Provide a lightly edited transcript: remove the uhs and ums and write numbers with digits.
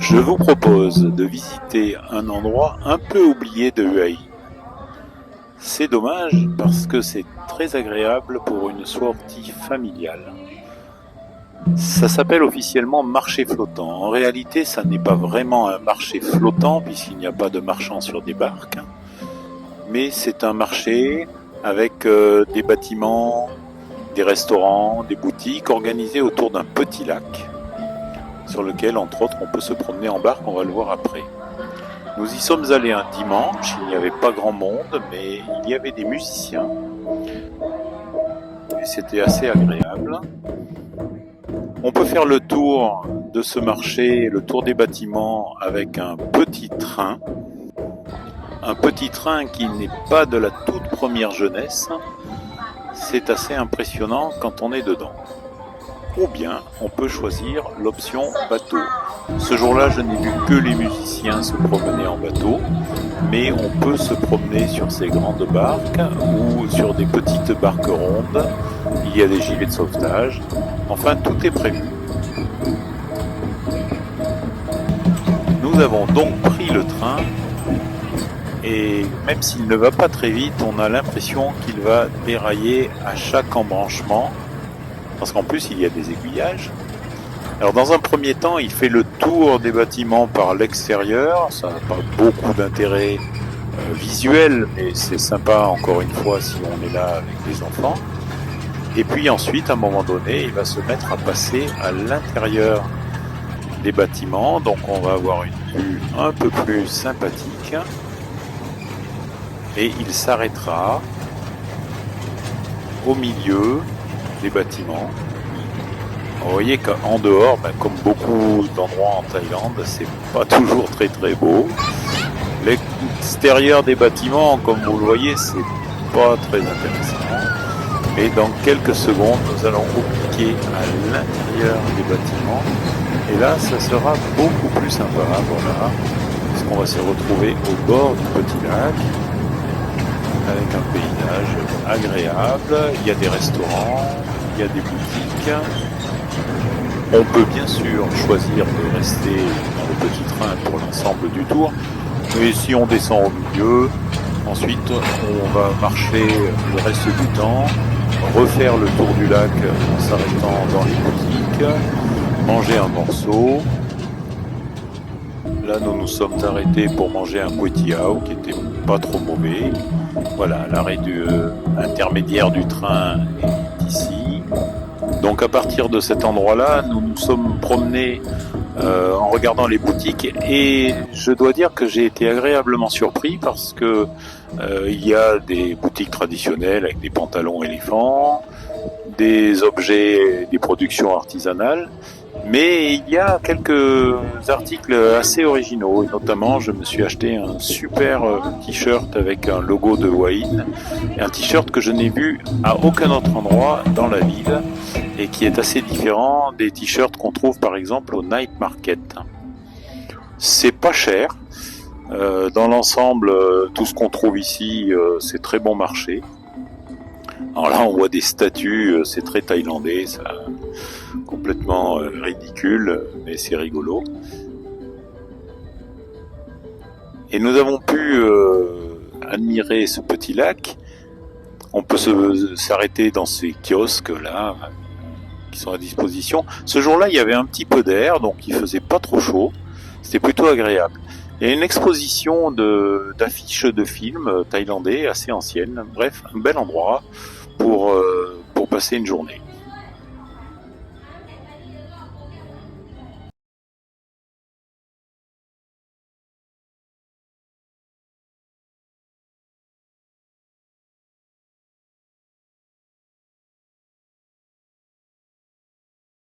Je vous propose de visiter un endroit un peu oublié de Huaï. C'est dommage parce que c'est très agréable pour une sortie familiale. Ça s'appelle officiellement marché flottant. En réalité, ça n'est pas vraiment un marché flottant puisqu'il n'y a pas de marchands sur des barques. Mais c'est un marché avec des bâtiments, des restaurants, des boutiques organisés autour d'un petit lac sur lequel, entre autres, on peut se promener en barque, on va le voir après. Nous y sommes allés un dimanche, il n'y avait pas grand monde, mais il y avait des musiciens. Et c'était assez agréable. On peut faire le tour de ce marché, le tour des bâtiments avec un petit train. Un petit train qui n'est pas de la toute première jeunesse. C'est assez impressionnant quand on est dedans. Ou bien on peut choisir l'option bateau. Ce jour-là, je n'ai vu que les musiciens se promener en bateau, mais on peut se promener sur ces grandes barques ou sur des petites barques rondes. Il y a des gilets de sauvetage. Enfin, tout est prévu. Nous avons donc pris le train et même s'il ne va pas très vite, on a l'impression qu'il va dérailler à chaque embranchement. Parce qu'en plus, il y a des aiguillages. Alors, dans un premier temps, il fait le tour des bâtiments par l'extérieur. Ça n'a pas beaucoup d'intérêt visuel, mais c'est sympa, encore une fois, si on est là avec les enfants. Et puis ensuite, à un moment donné, il va se mettre à passer à l'intérieur des bâtiments. Donc, on va avoir une vue un peu plus sympathique. Et il s'arrêtera au milieu des bâtiments. Vous voyez qu'en dehors, comme beaucoup d'endroits en Thaïlande, c'est pas toujours très très beau. L'extérieur des bâtiments, comme vous le voyez, c'est pas très intéressant. Mais dans quelques secondes, nous allons cliquer à l'intérieur des bâtiments. Et là, ça sera beaucoup plus sympa. Voilà. Parce qu'on va se retrouver au bord du petit lac, avec un paysage agréable. Il y a des restaurants, il y a des boutiques. On peut bien sûr choisir de rester dans le petit train pour l'ensemble du tour, mais si on descend au milieu, ensuite on va marcher le reste du temps, refaire le tour du lac en s'arrêtant dans les boutiques, manger un morceau. Là, nous nous sommes arrêtés pour manger un kwetiao qui était pas trop mauvais. Voilà, l'arrêt intermédiaire du train est ici. Donc à partir de cet endroit-là, nous nous sommes promenés en regardant les boutiques et je dois dire que j'ai été agréablement surpris parce que il y a des boutiques traditionnelles avec des pantalons éléphants, des objets, des productions artisanales, mais il y a quelques articles assez originaux. Et notamment, je me suis acheté un super t-shirt avec un logo de Huayin, un t-shirt que je n'ai vu à aucun autre endroit dans la ville et qui est assez différent des t-shirts qu'on trouve par exemple au night market. C'est pas cher. Dans l'ensemble, tout ce qu'on trouve ici, c'est très bon marché. Alors là, on voit des statues, c'est très thaïlandais, ça, complètement ridicule, mais c'est rigolo. Et nous avons pu admirer ce petit lac. On peut s'arrêter dans ces kiosques-là, qui sont à disposition. Ce jour-là, il y avait un petit peu d'air, donc il faisait pas trop chaud. C'était plutôt agréable. Il y a une exposition d'affiches de films thaïlandais assez anciennes. Bref, un bel endroit pour passer une journée.